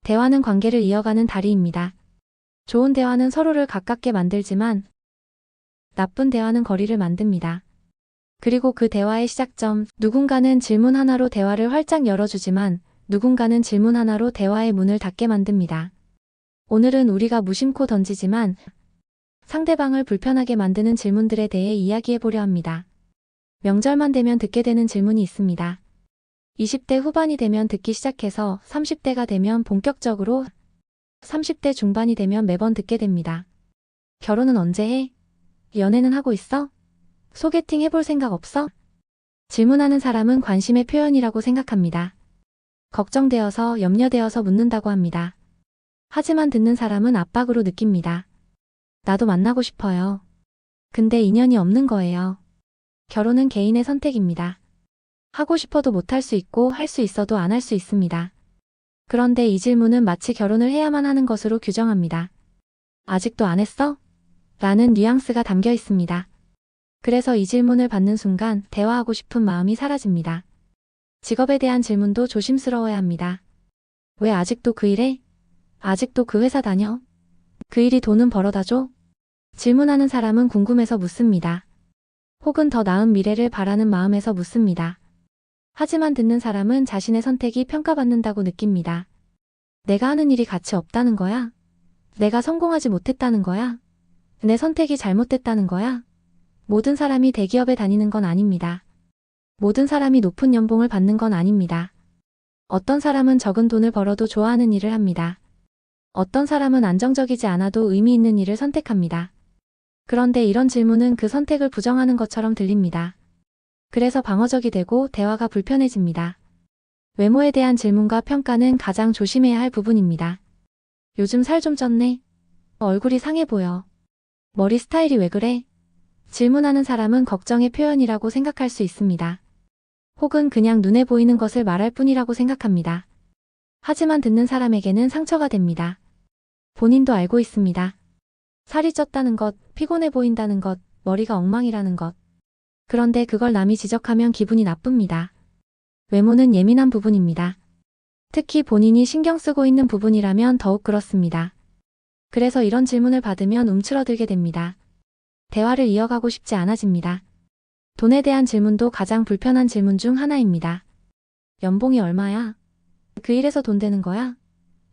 대화는 관계를 이어가는 다리입니다. 좋은 대화는 서로를 가깝게 만들지만 나쁜 대화는 거리를 만듭니다. 그리고 그 대화의 시작점, 누군가는 질문 하나로 대화를 활짝 열어주지만 누군가는 질문 하나로 대화의 문을 닫게 만듭니다. 오늘은 우리가 무심코 던지지만 상대방을 불편하게 만드는 질문들에 대해 이야기해보려 합니다. 명절만 되면 듣게 되는 질문이 있습니다. 20대 후반이 되면 듣기 시작해서 30대가 되면 본격적으로 30대 중반이 되면 매번 듣게 됩니다. 결혼은 언제 해? 연애는 하고 있어? 소개팅 해볼 생각 없어? 질문하는 사람은 관심의 표현이라고 생각합니다. 걱정되어서 염려되어서 묻는다고 합니다. 하지만 듣는 사람은 압박으로 느낍니다. 나도 만나고 싶어요. 근데 인연이 없는 거예요. 결혼은 개인의 선택입니다. 하고 싶어도 못할 수 있고 할 수 있어도 안 할 수 있습니다. 그런데 이 질문은 마치 결혼을 해야만 하는 것으로 규정합니다. 아직도 안 했어? 라는 뉘앙스가 담겨 있습니다. 그래서 이 질문을 받는 순간 대화하고 싶은 마음이 사라집니다. 직업에 대한 질문도 조심스러워야 합니다. 왜 아직도 그 일해? 아직도 그 회사 다녀? 그 일이 돈은 벌어다 줘? 질문하는 사람은 궁금해서 묻습니다. 혹은 더 나은 미래를 바라는 마음에서 묻습니다. 하지만 듣는 사람은 자신의 선택이 평가받는다고 느낍니다. 내가 하는 일이 가치 없다는 거야? 내가 성공하지 못했다는 거야? 내 선택이 잘못됐다는 거야? 모든 사람이 대기업에 다니는 건 아닙니다. 모든 사람이 높은 연봉을 받는 건 아닙니다. 어떤 사람은 적은 돈을 벌어도 좋아하는 일을 합니다. 어떤 사람은 안정적이지 않아도 의미 있는 일을 선택합니다. 그런데 이런 질문은 그 선택을 부정하는 것처럼 들립니다. 그래서 방어적이 되고 대화가 불편해집니다. 외모에 대한 질문과 평가는 가장 조심해야 할 부분입니다. 요즘 살 좀 쪘네. 얼굴이 상해 보여. 머리 스타일이 왜 그래? 질문하는 사람은 걱정의 표현이라고 생각할 수 있습니다. 혹은 그냥 눈에 보이는 것을 말할 뿐이라고 생각합니다. 하지만 듣는 사람에게는 상처가 됩니다. 본인도 알고 있습니다. 살이 쪘다는 것, 피곤해 보인다는 것, 머리가 엉망이라는 것. 그런데 그걸 남이 지적하면 기분이 나쁩니다. 외모는 예민한 부분입니다. 특히 본인이 신경 쓰고 있는 부분이라면 더욱 그렇습니다. 그래서 이런 질문을 받으면 움츠러들게 됩니다. 대화를 이어가고 싶지 않아집니다. 돈에 대한 질문도 가장 불편한 질문 중 하나입니다. 연봉이 얼마야? 그 일에서 돈 되는 거야?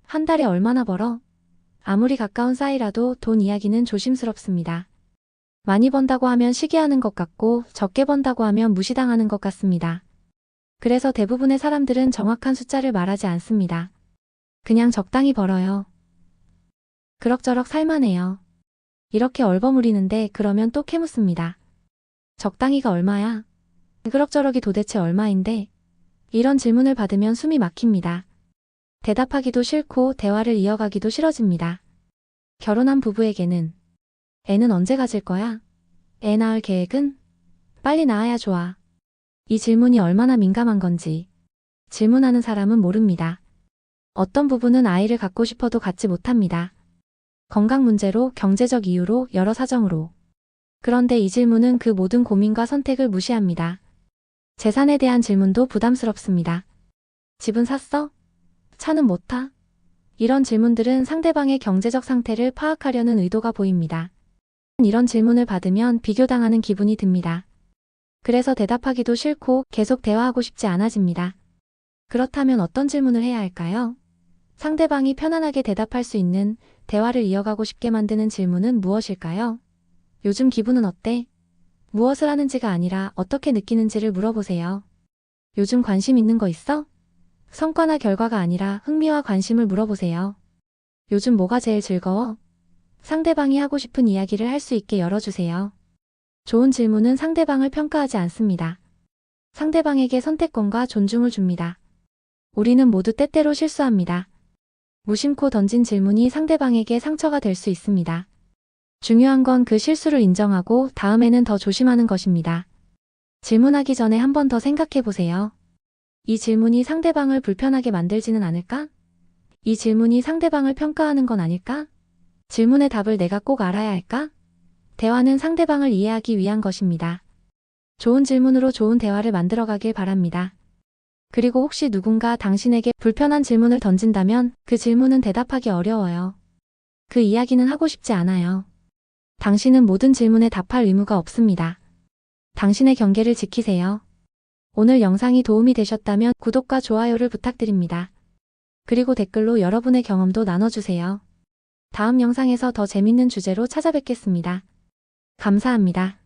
한 달에 얼마나 벌어? 아무리 가까운 사이라도 돈 이야기는 조심스럽습니다. 많이 번다고 하면 시기하는 것 같고 적게 번다고 하면 무시당하는 것 같습니다. 그래서 대부분의 사람들은 정확한 숫자를 말하지 않습니다. 그냥 적당히 벌어요. 그럭저럭 살만해요. 이렇게 얼버무리는데 그러면 또 캐묻습니다. 적당히가 얼마야? 그럭저럭이 도대체 얼마인데? 이런 질문을 받으면 숨이 막힙니다. 대답하기도 싫고 대화를 이어가기도 싫어집니다. 결혼한 부부에게는 애는 언제 가질 거야? 애 낳을 계획은? 빨리 낳아야 좋아. 이 질문이 얼마나 민감한 건지 질문하는 사람은 모릅니다. 어떤 부부는 아이를 갖고 싶어도 갖지 못합니다. 건강 문제로, 경제적 이유로, 여러 사정으로. 그런데 이 질문은 그 모든 고민과 선택을 무시합니다. 재산에 대한 질문도 부담스럽습니다. 집은 샀어? 차는 못 타? 이런 질문들은 상대방의 경제적 상태를 파악하려는 의도가 보입니다. 이런 질문을 받으면 비교당하는 기분이 듭니다. 그래서 대답하기도 싫고 계속 대화하고 싶지 않아집니다. 그렇다면 어떤 질문을 해야 할까요? 상대방이 편안하게 대답할 수 있는 대화를 이어가고 싶게 만드는 질문은 무엇일까요? 요즘 기분은 어때? 무엇을 하는지가 아니라 어떻게 느끼는지를 물어보세요. 요즘 관심 있는 거 있어? 성과나 결과가 아니라 흥미와 관심을 물어보세요. 요즘 뭐가 제일 즐거워? 상대방이 하고 싶은 이야기를 할 수 있게 열어주세요. 좋은 질문은 상대방을 평가하지 않습니다. 상대방에게 선택권과 존중을 줍니다. 우리는 모두 때때로 실수합니다. 무심코 던진 질문이 상대방에게 상처가 될 수 있습니다. 중요한 건 그 실수를 인정하고 다음에는 더 조심하는 것입니다. 질문하기 전에 한 번 더 생각해 보세요. 이 질문이 상대방을 불편하게 만들지는 않을까? 이 질문이 상대방을 평가하는 건 아닐까? 질문의 답을 내가 꼭 알아야 할까? 대화는 상대방을 이해하기 위한 것입니다. 좋은 질문으로 좋은 대화를 만들어가길 바랍니다. 그리고 혹시 누군가 당신에게 불편한 질문을 던진다면 그 질문은 대답하기 어려워요. 그 이야기는 하고 싶지 않아요. 당신은 모든 질문에 답할 의무가 없습니다. 당신의 경계를 지키세요. 오늘 영상이 도움이 되셨다면 구독과 좋아요를 부탁드립니다. 그리고 댓글로 여러분의 경험도 나눠주세요. 다음 영상에서 더 재밌는 주제로 찾아뵙겠습니다. 감사합니다.